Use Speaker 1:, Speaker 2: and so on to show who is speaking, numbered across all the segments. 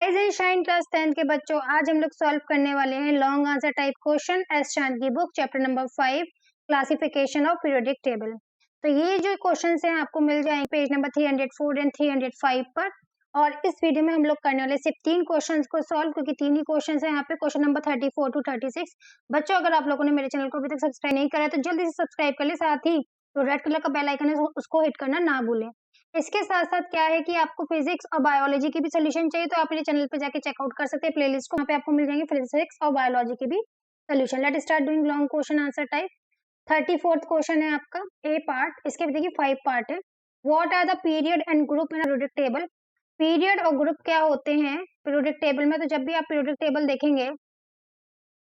Speaker 1: Rise and shine class 10th के बच्चों, आज हम लोग सॉल्व करने वाले हैं long answer type question S चांद की book chapter number 5 classification of periodic table. तो ये जो क्वेश्चंस हैं आपको मिल जाएंगे पेज नंबर 304 एंड 305 पर। और इस वीडियो में हम लोग करने वाले सिर्फ 3 क्वेश्चंस को सॉल्व, क्योंकि 3 ही क्वेश्चंस हैं यहाँ पे, क्वेश्चन नंबर 34 टू 36। बच्चों, अगर आप लोगों ने मेरे चैनल को अभी तक सब्सक्राइब नहीं करा है तो जल्दी से सब्सक्राइब कर ले, साथ ही तो रेड कलर का बेल आइकन है उसको हिट करना ना भूलें। इसके साथ साथ क्या है कि आपको फिजिक्स और बायोलॉजी की भी सोल्यूशन चाहिए तो आप मेरे चैनल पे जाके चेकआउट कर सकते हैं प्लेलिस्ट को, वहाँ पे आपको मिल जाएंगे फिजिक्स और बायोलॉजी के भी solution. Let start doing long question answer type. 34th question है आपका ए पार्ट, इसके भी देखिए 5 पार्ट है। What are the period and group in periodic table. Period और ग्रुप क्या होते हैं पीरियोडिक टेबल में? तो जब भी आप पीरियोडिक टेबल देखेंगे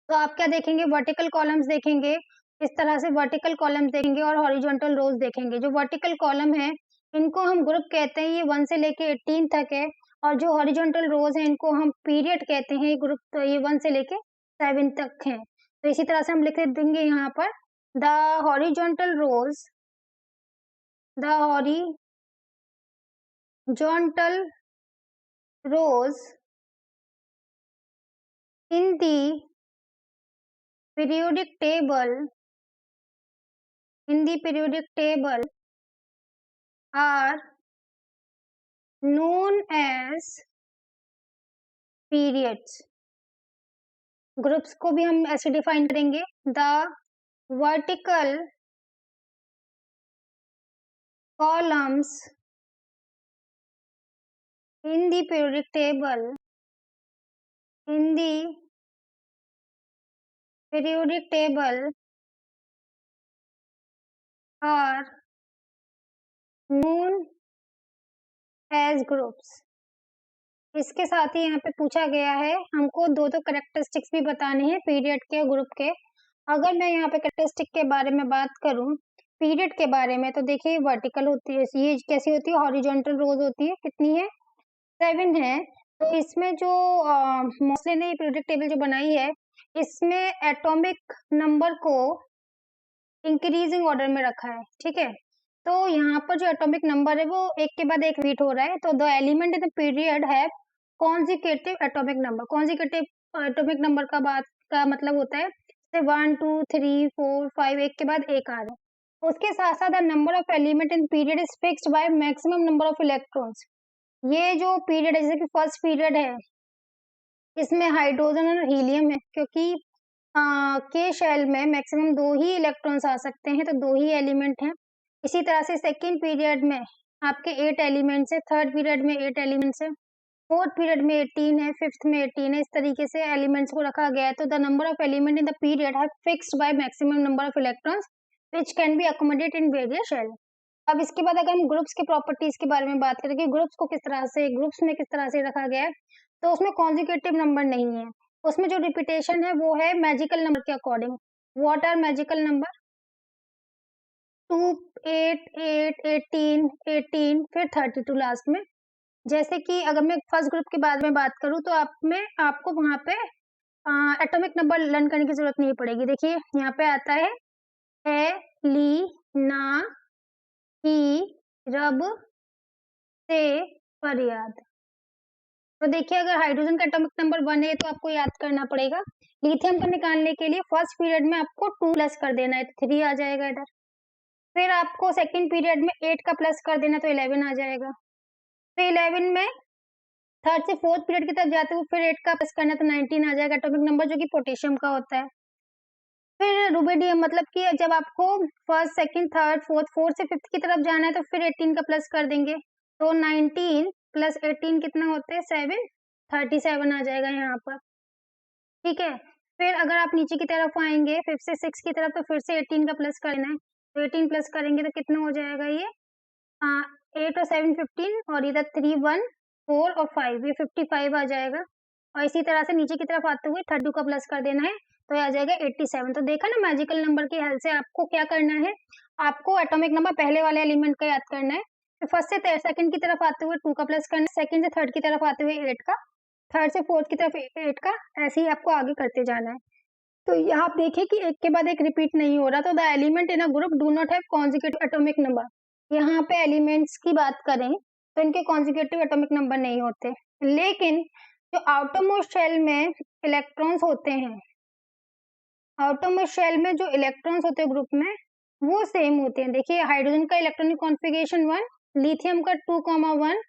Speaker 1: तो आप क्या देखेंगे, वर्टिकल कॉलम्स देखेंगे, इस तरह से वर्टिकल कॉलम्स देखेंगे और हॉरिजॉन्टल रोज देखेंगे। जो वर्टिकल कॉलम है इनको हम ग्रुप कहते हैं, ये 1 से लेके 18 तक है। और जो हॉरिजॉन्टल रोज है इनको हम पीरियड कहते हैं, ग्रुप तो ये 1 से लेके 7 तक है। तो इसी तरह से हम लिख देंगे यहाँ पर the horizontal rows, the horizontal rows in the periodic table are known as periods। Groups को भी हम ऐसे डिफाइन करेंगे, the vertical columns in the periodic table are known as groups. इसके साथ ही यहाँ पे पूछा गया है हमको दो करेक्टरिस्टिक्स भी बताने हैं पीरियड के और ग्रुप के। अगर मैं यहाँ पे करेक्टरिस्टिक के बारे में बात करूँ पीरियड के बारे में, तो देखिए वर्टिकल होती है, ये कैसी होती है, हॉरिजॉन्टल रोज होती है, कितनी है, 7 है। तो इसमें जो मोस्टली ने पीरियोडिक टेबल जो बनाई है इसमें एटॉमिक नंबर को इंक्रीजिंग ऑर्डर में रखा है, ठीक है। तो यहाँ पर जो एटॉमिक नंबर है वो एक के बाद एक रीड हो रहा है। तो the element in the period है consecutive atomic number. Consecutive atomic number का बात का मतलब होता है 1 2 3 4 5 एक के बाद एक आ रहा है। उसके साथ साथ the number of element in period is fixed by maximum number of electrons. ये जो पीरियड है, जैसे कि फर्स्ट पीरियड है, इसमें हाइड्रोजन और हीलियम है, क्योंकि के शेल में मैक्सिमम 2 ही इलेक्ट्रॉन्स आ सकते हैं, तो 2 ही एलिमेंट हैं। इसी तरह से सेकेंड पीरियड में आपके 8 एलिमेंट्स है, थर्ड पीरियड में 8 एलिमेंट्स है, फोर्थ पीरियड में 18 है, फिफ्थ में 18 है। इस तरीके से एलिमेंट्स को रखा गया है। तो the number of element in the period है fixed by maximum number of electrons which can be accommodate in various shell. अब इसके बाद अगर हम ग्रुप्स के प्रॉपर्टीज के बारे में बात करें कि ग्रुप्स को किस तरह से, ग्रुप्स में किस तरह से रखा गया है, तो उसमें कॉन्जिक्यूटिव नंबर नहीं है, उसमें जो रिपीटेशन है वो है मैजिकल नंबर के according. What are magical number? 2 8 8 18 18 फिर 32 लास्ट में। जैसे कि अगर मैं फर्स्ट ग्रुप के बारे में बात करूं तो आपको वहां पे एटॉमिक नंबर लर्न करने की जरूरत नहीं पड़ेगी। देखिए यहाँ पे आता है ली ना ही रब से फरियाद। तो देखिए अगर हाइड्रोजन का एटॉमिक नंबर 1 है तो आपको याद करना पड़ेगा, लिथियम को निकालने के लिए फर्स्ट पीरियड में आपको 2 प्लस कर देना है तो 3 आ जाएगा इधर। फिर आपको सेकंड पीरियड में 8 का प्लस कर देना तो 11 आ जाएगा। फिर 11 में थर्ड से फोर्थ पीरियड की तरफ जाते हुए फिर 8 का प्लस करना तो 19 आ जाएगा एटॉमिक नंबर, जो कि पोटेशियम का होता है। फिर रुबिडियम, मतलब कि जब आपको first second third fourth, fourth से फिफ्थ की तरफ जाना है तो फिर 18 का प्लस कर देंगे तो 19 प्लस 18 कितना होते हैं 7, 37 आ जाएगा यहाँ पर, ठीक है। फिर अगर आप नीचे की तरफ आएंगे फिफ्थ से सिक्स की तरफ तो फिर से 18 का प्लस करना है, तो 18 प्लस करेंगे तो कितना हो जाएगा ये 8 और 7 15 और इधर 3 1 4 और 5, ये 55 आ जाएगा। और इसी तरह से नीचे की तरफ आते हुए 32 का प्लस कर देना है तो आ जाएगा 87। तो देखा ना मैजिकल नंबर की हेल्प से आपको क्या करना है, आपको एटॉमिक नंबर पहले वाले एलिमेंट का याद करना है। तो फर्स्ट से सेकंड की तरफ आते हुए 2 का प्लस करना है, सेकंड से थर्ड की तरफ आते हुए 8 का, थर्ड से फोर्थ की तरफ 8 का, ऐसे ही आपको आगे करते जाना है। तो यहाँ आप देखिए कि एक के बाद एक रिपीट नहीं हो रहा। तो the element in a group do not have consecutive atomic number. यहाँ पे एलिमेंट्स की बात करें तो इनके कॉन्जिक्यूटिव एटॉमिक नंबर नहीं होते, लेकिन जो आउटरमोस्ट शेल में इलेक्ट्रॉन्स होते हैं, आउटरमोस्ट शेल में जो इलेक्ट्रॉन्स होते हैं ग्रुप में, वो सेम होते हैं। देखिए हाइड्रोजन का इलेक्ट्रॉनिक कॉन्फ़िगरेशन 1, लिथियम का 2,1,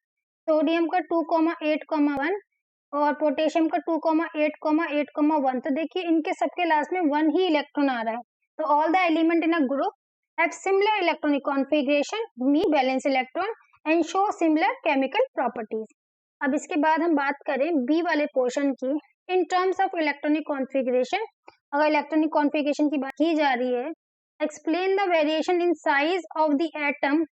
Speaker 1: सोडियम का 2,8,1 और पोटेशियम का 2,8,8,1। तो देखिए इनके सबके लास्ट में 1 ही इलेक्ट्रॉन आ रहा है। तो all the element in a group have similar electronic configuration, mean balance electron and show similar chemical properties. अब इसके बाद हम बात करें बी वाले पोर्शन की, in terms of electronic configuration. अगर इलेक्ट्रॉनिक कॉन्फ़िगरेशन की बात की जा रही है, explain the variation in size of the atom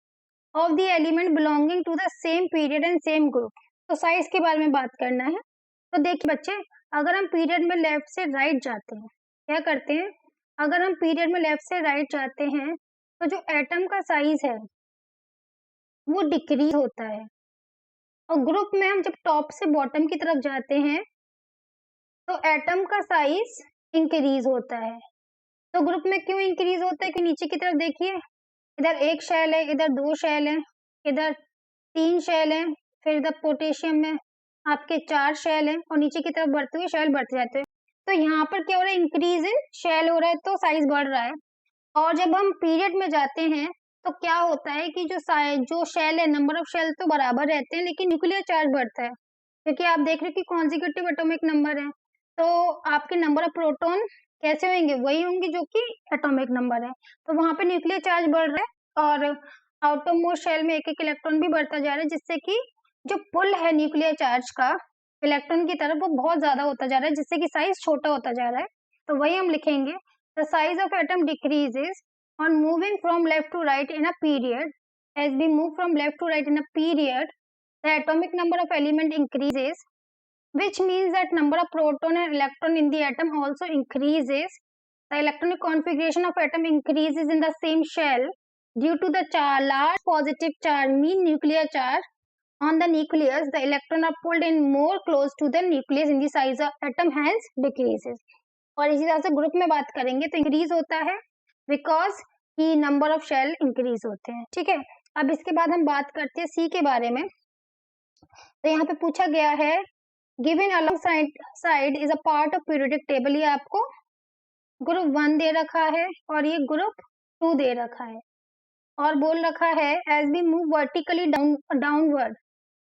Speaker 1: of the element belonging to the same period and same group. तो साइज के बारे में बात करना है। तो देखिए बच्चे, अगर हम पीरियड में लेफ्ट से राइट जाते हैं, क्या करते हैं, अगर हम पीरियड में लेफ्ट से राइट जाते हैं तो जो एटम का साइज है वो डिक्रीज होता है, और ग्रुप में हम जब टॉप से बॉटम की तरफ जाते हैं तो एटम का साइज इंक्रीज होता है। तो ग्रुप में क्यों इंक्रीज होता है कि नीचे की तरफ देखिए, इधर एक शेल है, इधर 2 शेल है, इधर 3 शेल है, फिर इधर पोटेशियम में आपके 4 शेल हैं और नीचे की तरफ बढ़ते हुए शेल बढ़ते जाते हैं। तो यहाँ पर क्या हो रहा है, इंक्रीज इन शेल हो रहा है, तो साइज बढ़ रहा है। और जब हम पीरियड में जाते हैं तो क्या होता है कि जो शेल है, नंबर ऑफ शेल तो बराबर रहते हैं लेकिन न्यूक्लियर चार्ज बढ़ता है, क्योंकि आप देख रहे हो कि कॉन्जिक्यूटिव एटॉमिक नंबर है। तो आपके नंबर ऑफ प्रोटॉन कैसे होंगे, वही होंगे जो कि एटॉमिक नंबर है। तो वहां पे न्यूक्लियर चार्ज बढ़ रहा है और आउटरमोस्ट शेल में एक एक इलेक्ट्रॉन भी बढ़ता जा रहा है, जिससे कि जो पुल है न्यूक्लियर चार्ज का इलेक्ट्रॉन की तरफ वो बहुत ज्यादा होता जा रहा है, जिससे कि साइज छोटा होता जा रहा है। तो वही हम लिखेंगे, the size of atom decreases on moving from left to right in a period. As we move from left to right in a period, the atomic number of element increases, which means that number of proton and electron in the atom also increases. The electronic configuration of atom increases in the same shell due to the large positive charge, mean nuclear charge on the nucleus. The electron are pulled in more close to the nucleus in the size of atom, hence decreases. और इसी तरह से group में बात करेंगे तो increase होता है बिकॉज की नंबर ऑफ शेल इंक्रीज होते हैं। ठीक है, अब इसके बाद हम बात करते हैं सी के बारे में। तो यहाँ पे पूछा गया है, given along side is a part of periodic table. ये आपको ग्रुप 1 दे रखा है और ये ग्रुप 2 दे रखा है, और बोल रखा है as we move vertically downward,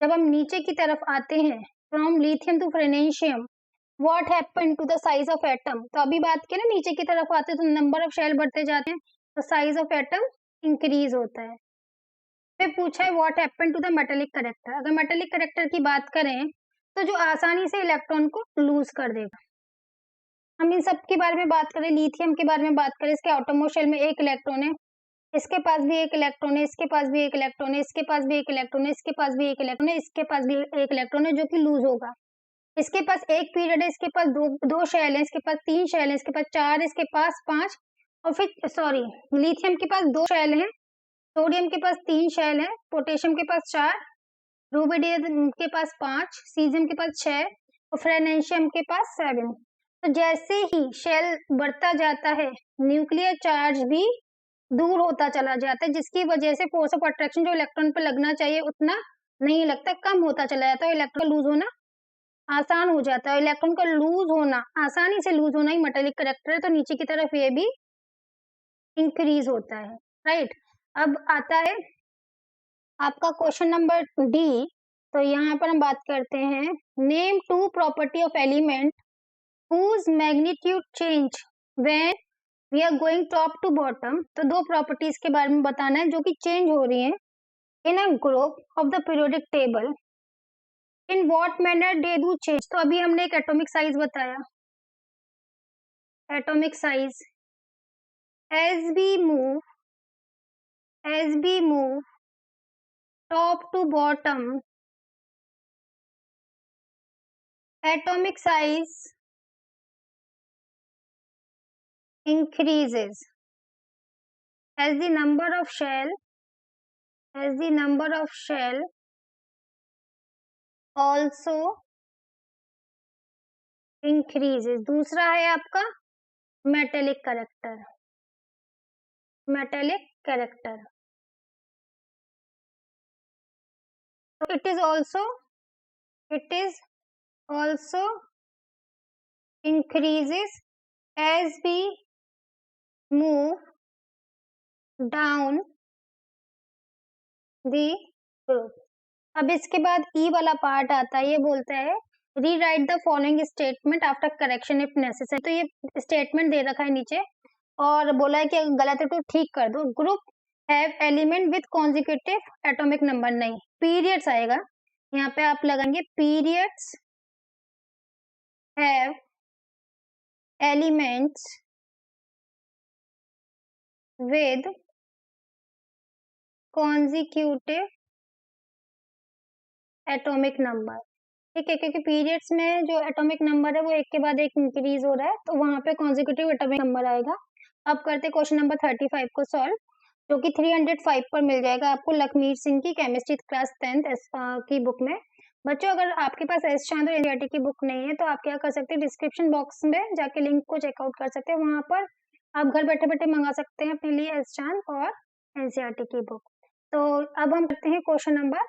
Speaker 1: जब हम नीचे की तरफ आते हैं from lithium to francium, what happen to the size of atom. तो अभी बात की ना, नीचे की तरफ आते हैं तो नंबर ऑफ शेल बढ़ते जाते हैं, तो साइज ऑफ एटम इंक्रीज होता है। फिर पूछा है what happen to the metallic character. अगर मेटेलिक करेक्टर की बात करें तो जो आसानी से इलेक्ट्रॉन को लूज कर देगा। हम इन सब के बारे में बात करें, लिथियम के बारे में बात करें, इसके आउटरमोस्ट शेल में एक इलेक्ट्रॉन है, इसके पास भी एक इलेक्ट्रॉन है, इसके पास भी एक इलेक्ट्रॉन है, इसके पास भी एक इलेक्ट्रॉन है, इसके पास भी एक इलेक्ट्रॉन है, इसके पास भी एक इलेक्ट्रॉन है, जो कि लूज होगा। इसके पास एक पीरियड है, इसके पास दो शेल है, इसके पास 3 शेल है, इसके पास 4, इसके पास 5, और फिर सॉरी, लिथियम के पास 2 शेल हैं, सोडियम के पास 3 शेल है, पोटेशियम के पास 4, रुबिडियम के पास 5, सीजियम के पास 6 और फ्रेनेशियम के पास 7। तो जैसे ही शेल बढ़ता जाता है, न्यूक्लियर चार्ज भी दूर होता चला जाता है, जिसकी वजह से फोर्स ऑफ अट्रैक्शन जो इलेक्ट्रॉन पर लगना चाहिए उतना नहीं लगता, कम होता चला जाता है, इलेक्ट्रॉन लूज होना आसान हो जाता है। इलेक्ट्रॉन का लूज होना, आसानी से लूज होना ही मेटेलिक करेक्टर है, तो नीचे की तरफ ये भी इंक्रीज होता है। राइट, अब आता है आपका क्वेश्चन नंबर डी। तो यहाँ पर हम बात करते हैं, name 2 property of element whose magnitude change when we are going top to bottom। तो 2 प्रॉपर्टीज के बारे में बताना है जो कि चेंज हो रही है in a group of the periodic table. In what manner they do change. तो अभी हमने एक एटॉमिक साइज बताया, atomic size as we move top to bottom, atomic size increases as the number of shell also increases। दूसरा है आपका metallic character, metallic character. So it is also increases as we move down the group. अब इसके बाद ई वाला part आता है, ये बोलता है rewrite the following statement after correction if necessary. तो ये स्टेटमेंट दे रखा है नीचे और बोला है कि अगर गलत है तो ठीक कर दो। Group have element with consecutive atomic number, नहीं पीरियड्स आएगा, यहाँ पे आप लगाएंगे periods have elements with consecutive atomic number. ठीक है, क्योंकि पीरियड्स में जो एटॉमिक नंबर है वो एक के बाद एक इंक्रीज हो रहा है, तो वहां पे कॉन्जिक्यूटिव एटॉमिक नंबर आएगा। अब करते क्वेश्चन नंबर 35 को सॉल्व, जो कि 305 पर मिल जाएगा आपको लखमीर सिंह की केमिस्ट्री क्लास 10th की बुक में। बच्चों अगर आपके पास एस चांद और एनसीईआरटी की बुक नहीं है तो आप क्या कर सकते हैं, डिस्क्रिप्शन बॉक्स में जाके लिंक को चेकआउट कर सकते हैं, वहां पर आप घर बैठे बैठे मंगा सकते हैं अपने लिए एस चांद और एनसीईआरटी की बुक। तो अब हम करते हैं क्वेश्चन नंबर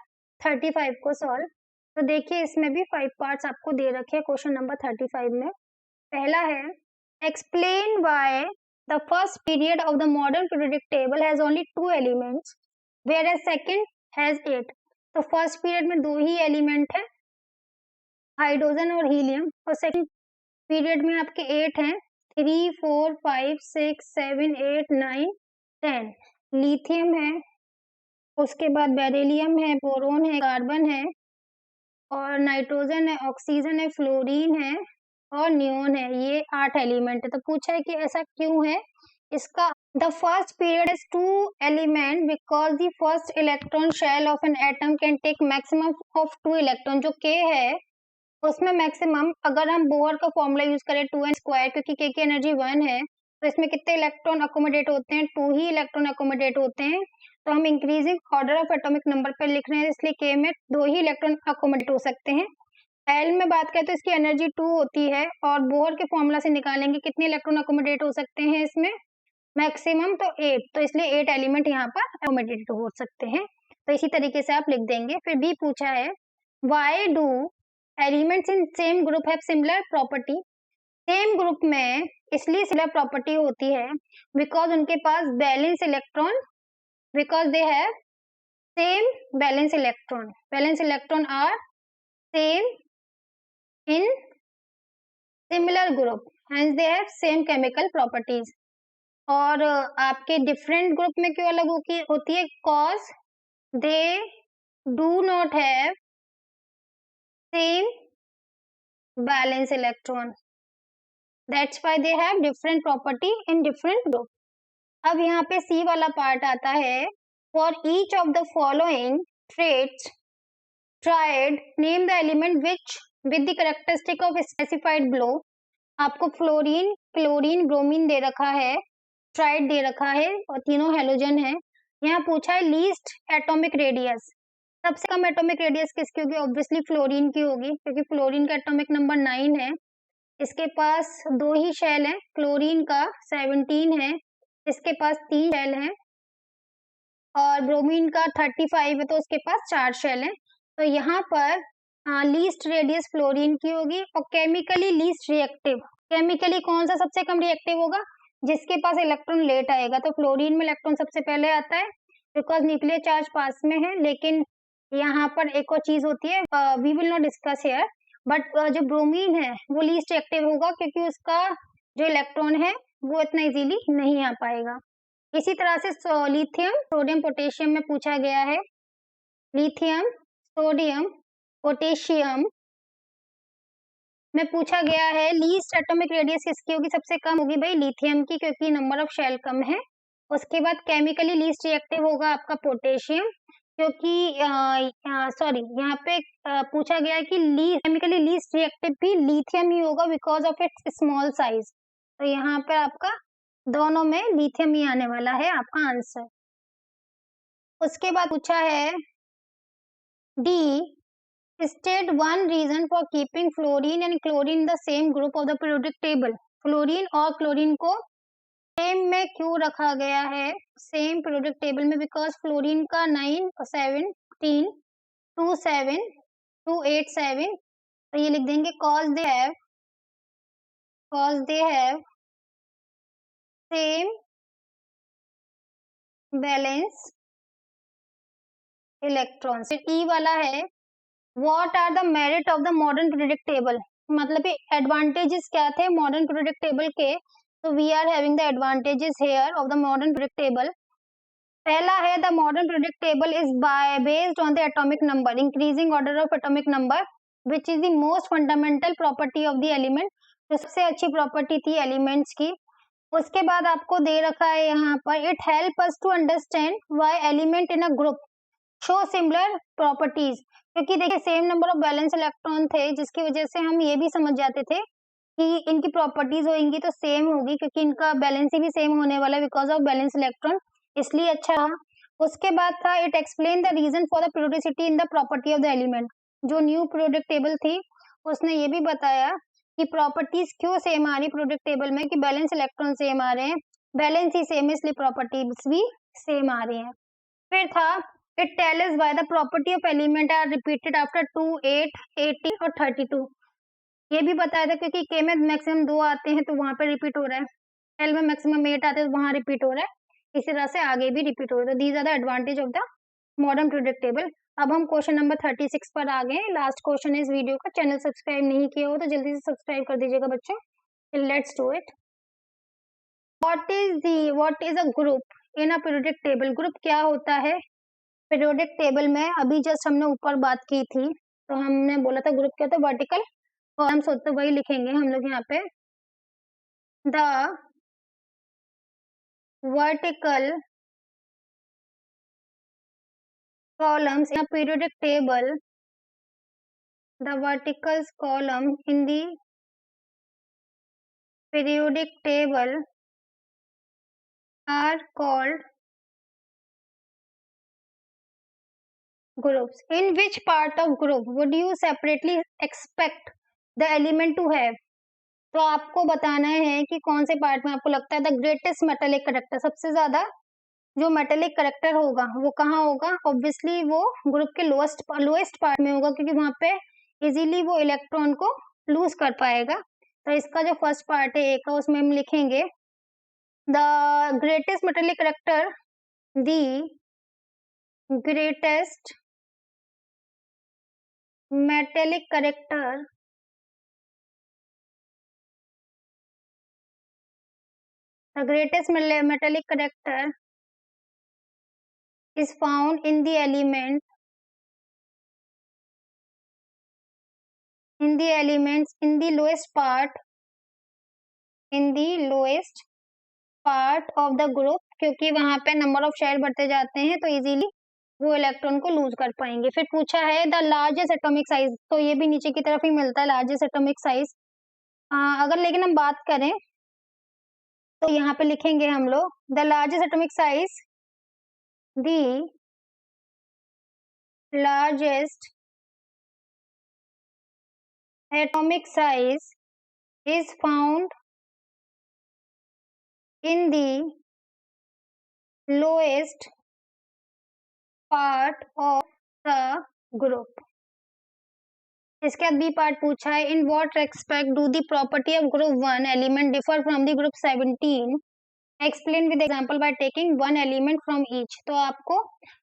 Speaker 1: 35 को सॉल्व। तो देखिए इसमें भी 5 पार्ट्स आपको दे रखे हैं क्वेश्चन नंबर 35 में। पहला है explain why the first period of the modern periodic table has only 2 elements whereas second has 8। तो फर्स्ट पीरियड में 2 ही एलिमेंट है, हाइड्रोजन और हीलियम, और सेकंड पीरियड में आपके 8 हैं, 3 4 5 6 7 8 9 10। लिथियम है, उसके बाद बेरिलियम है, बोरोन है, कार्बन है और नाइट्रोजन है, ऑक्सीजन है, फ्लोरीन है और नियोन है। ये 8 एलिमेंट है। तो पूछा है कि ऐसा क्यों है, इसका the first period is 2 element because the first electron shell of an atom can take maximum of 2 electron. जो के है उसमें मैक्सिमम, अगर हम बोहर का फॉर्मूला यूज करें 2n², क्योंकि के की एनर्जी 1 है, तो इसमें कितने इलेक्ट्रॉन अकोमोडेट होते हैं, 2 ही इलेक्ट्रॉन अकोमोडेट होते हैं। तो हम increasing order of atomic number पर लिख रहे हैं, इसलिए के में 2 ही इलेक्ट्रॉन अकोमोडेट हो सकते हैं। एल में बात करें तो इसकी एनर्जी 2 होती है और बोहर के फॉर्मूला से निकालेंगे कितने इलेक्ट्रॉन अकोमोडेट हो सकते हैं इसमें, मैक्सिमम तो 8, तो इसलिए 8 एलिमेंट यहाँ पर अकोमोडेट हो सकते हैं। तो इसी तरीके से आप लिख देंगे। फिर बी पूछा है why do elements in same group have similar property. Same group में इसलिए सिमिलर प्रॉपर्टी होती है बिकॉज उनके पास valence electron, because they have same valence electron, valence electron are same in similar group, hence they have same chemical properties. और आपके different group में क्यों अलग होती है, cause they do not have same valence electron, that's why they have different property in different group. अब यहाँ पे सी वाला पार्ट आता है, for each of the following traits tried name the element which with the characteristic of specified below. आपको fluorine, chlorine, bromine दे रखा है, tried दे रखा है और तीनों हेलोजन है। यहाँ पूछा है लीस्ट एटॉमिक रेडियस, सबसे कम एटॉमिक रेडियस किसकी होगी, ऑब्वियसली फ्लोरीन की होगी, क्योंकि फ्लोरीन का एटॉमिक नंबर 9 है, इसके पास 2 ही शेल है, क्लोरीन का 17 है, इसके पास 3 शेल हैं, और ब्रोमीन का 35 है तो उसके पास 4 शेल हैं। तो यहाँ पर लीस्ट रेडियस फ्लोरीन की होगी। और केमिकली लीस्ट रिएक्टिव, केमिकली कौन सा सबसे कम रिएक्टिव होगा, जिसके पास इलेक्ट्रॉन लेट आएगा। तो फ्लोरीन में इलेक्ट्रॉन सबसे पहले आता है बिकॉज न्यूक्लियर चार्ज पास में है। लेकिन यहाँ पर एक और चीज होती है, we will not discuss here, but जो ब्रोमीन है वो लीस्ट रिएक्टिव होगा क्योंकि उसका जो इलेक्ट्रॉन है वो इतना इजीली नहीं आ पाएगा। इसी तरह से लिथियम, सोडियम, पोटेशियम में पूछा गया है, लिथियम, सोडियम, पोटेशियम में पूछा गया है लीस्ट एटॉमिक रेडियस किसकी होगी, सबसे कम होगी भाई लिथियम की, क्योंकि नंबर ऑफ शेल कम है। उसके बाद केमिकली लीस्ट रिएक्टिव होगा आपका पोटेशियम, क्योंकि सॉरी यहाँ पे पूछा गया है कि केमिकली लीस्ट रिएक्टिव भी लिथियम ही होगा because of its small size. तो यहाँ पे आपका दोनों में लिथियम ही आने वाला है आपका आंसर। उसके बाद पूछा है D state one reason for keeping fluorine and chlorine the same group of the periodic table. Fluorine और क्लोरीन को सेम में क्यों रखा गया है सेम पीरियोडिक टेबल में, बिकॉज फ्लोरीन का 9 17 2 7 2 8 7 तो ये लिख देंगे cause they have same valence electrons। फिर E वाला है what are the merit of the modern periodic table, मतलब ये advantages क्या थे modern periodic table के। तो we are having the advantages here of the modern periodic table। पहला है the modern periodic table is based on the atomic number, increasing order of atomic number which is the most fundamental property of the element. तो सबसे अच्छी property थी elements की। उसके बाद आपको दे रखा है यहाँ पर it help us to understand why element in a group show similar properties, क्योंकि देखिए same number of balance electron थे जिसकी वजह से हम ये भी समझ जाते थे कि इनकी प्रॉपर्टीज होंगी तो सेम होगी, क्योंकि इनका बैलेंस भी सेम होने वाला है बिकॉज ऑफ बैलेंस इलेक्ट्रॉन, इसलिए अच्छा रहा। उसके बाद था it explain the reason for the periodicity in the property of the element. जो न्यू पीरियोडिक टेबल थी उसने ये भी बताया कि प्रॉपर्टीज क्यों सेम आ रही पीरियोडिक टेबल में, कि बैलेंस इलेक्ट्रॉन सेम आ रहे हैं, बैलेंस ही सेम है इसलिए प्रॉपर्टीज भी सेम आ रही हैं। फिर था it tell us why the property of element are repeated after 2, 8, 18 और 32। ये भी बताया था क्योंकि के में मैक्सिमम 2 आते हैं तो वहां पे रिपीट हो रहा है, एल में मैक्सिमम 8 आते हैं तो वहां रिपीट हो रहा है, इसी तरह से आगे भी रिपीट हो रहा है। तो these are the advantage of the modern periodic table. अब हम क्वेश्चन नंबर 36 पर आ गए। लास्ट क्वेश्चन इस वीडियो का। चैनल सब्सक्राइब नहीं किया हो तो जल्दी से सब्सक्राइब कर दीजिएगा बच्चों। Let's do it. What is a group in a periodic table. Group क्या होता है पीरियोडिक टेबल में। अभी जस्ट हमने ऊपर बात की थी तो हमने बोला था ग्रुप क्या था, वर्टिकल फॉर्म्स होते, वही लिखेंगे हम लोग यहाँ पे। The vertical columns in a periodic table, the vertical column in the periodic table are called groups. In which part of group would you separately expect the element to have? तो आपको बताना है कि कौन से पार्ट में आपको लगता है द ग्रेटेस्ट मेटेलिक करेक्टर, सबसे ज्यादा जो मेटेलिक करेक्टर होगा वो कहाँ होगा। ऑब्वियसली वो ग्रुप के लोएस्ट पार्ट में होगा, क्योंकि वहां पे इजीली वो इलेक्ट्रॉन को लूज कर पाएगा। तो इसका जो फर्स्ट पार्ट है ए का, उसमें हम लिखेंगे the greatest metallic character, the greatest metallic character metallic character is found in the elements in the lowest part of the group, क्योंकि वहां पे नंबर ऑफ शेल बढ़ते जाते हैं तो इजीली वो इलेक्ट्रॉन को लूज कर पाएंगे। फिर पूछा है द लार्जेस्ट एटॉमिक साइज, तो ये भी नीचे की तरफ ही मिलता है लार्जेस्ट एटॉमिक साइज। अगर लेकिन हम बात करें तो यहाँ पे लिखेंगे हम लोग the largest atomic size, the largest atomic size is found in the lowest part of the group। इसके बाद बी पार्ट पूछा है in what respect do the property of group 1 element differ from the group 17, explain with example by taking one element from each. तो आपको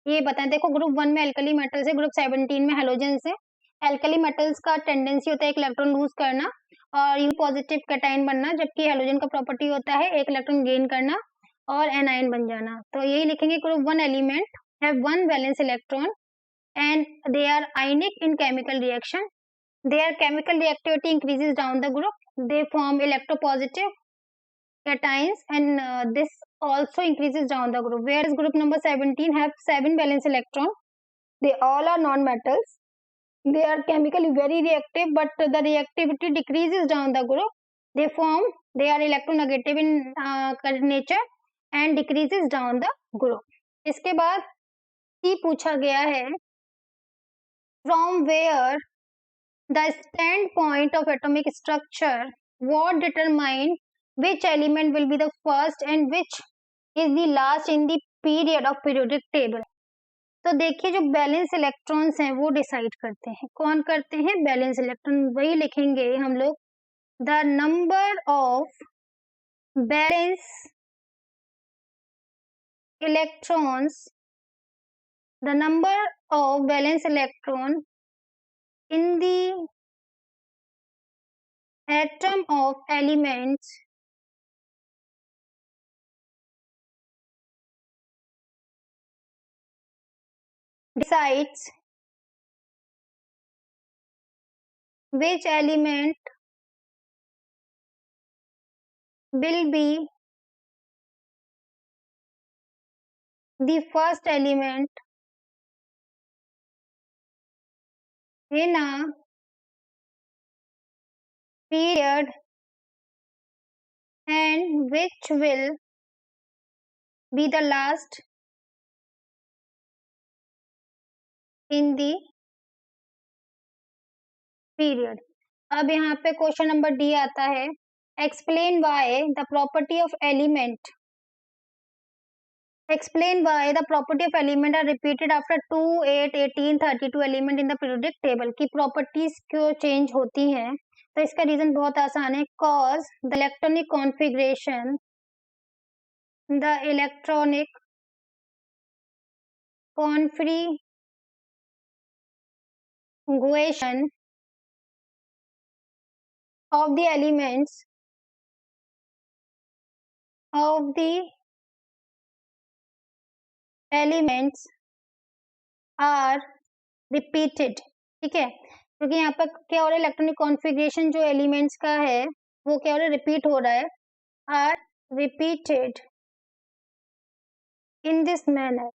Speaker 1: ये बताएं, देखो group 1 में एल्कली मेटल्स है, ग्रुप 17 में हेलोजेंस है। एल्कली मेटल्स का टेंडेंसी होता है एक इलेक्ट्रॉन लूज करना और यू पॉजिटिव कैटाइन बनना, जबकि हेलोजन का प्रॉपर्टी होता है एक इलेक्ट्रॉन गेन करना और एनायन बन जाना। तो यही लिखेंगे group 1 element have one valence electron and they are ionic in chemical reaction, their chemical reactivity increases down the group, they form electropositive cations and this also increases down the group, whereas group number 17 have 7 valence electron, they all are non-metals, they are chemically very reactive but the reactivity decreases down the group, they are electronegative in nature and decreases down the group। इसके बाद C पूछा गया है from where the standpoint of atomic structure what determine which element will be the first and which is the last in the period of periodic table। तो देखिए जो balance electrons हैं वो डिसाइड करते हैं। कौन करते हैं? Balance electron. वही लिखेंगे हम लोग, the number of balance electrons, the number of valence electron in the atom of elements decides which element will be the first element in a period and which will be the last in the period. अब यहाँ पे question number D आता है, explain why the property of element are repeated after 2, 8, 18, 32 element in the periodic table की properties क्यों change होती हैं? तो इसका रीजन बहुत आसान है, cause the electronic configuration of the elements are repeated. ठीक है, क्योंकि यहाँ पर क्या हो रहा है, इलेक्ट्रॉनिक कॉन्फ़िगरेशन जो एलिमेंट्स का है वो क्या हो रहा है, रिपीट हो रहा है, are repeated in this manner.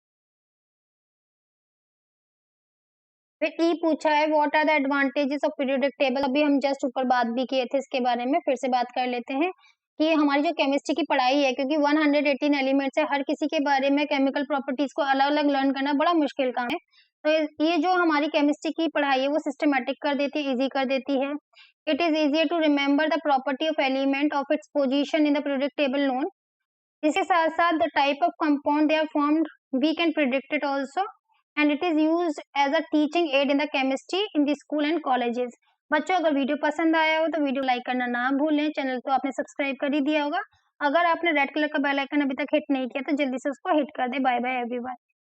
Speaker 1: फिर ई पूछा है what are the advantages of periodic table. अभी हम जस्ट ऊपर बात भी किए थे इसके बारे में, फिर से बात कर लेते हैं कि हमारी जो केमिस्ट्री की पढ़ाई है, क्योंकि 118 एलिमेंट्स है, हर किसी के बारे में केमिकल प्रॉपर्टीज को अलग अलग लर्न करना बड़ा मुश्किल काम है। तो ये जो हमारी केमिस्ट्री की पढ़ाई है वो सिस्टमेटिक कर देती है, इजी कर देती है। It is easier to remember the property of element of its position in the periodic table known. इसके साथ साथ the type of compound they are formed we can predict it also, and it is used as a teaching aid in the chemistry in the school and colleges. बच्चों अगर video पसंद आया हो तो video like करना ना भूलें। Channel तो आपने सब्सक्राइब कर ही दिया होगा। अगर आपने रेड कलर का बेल आइकन अभी तक हिट नहीं किया तो जल्दी से उसको हिट कर दे। Bye bye everyone.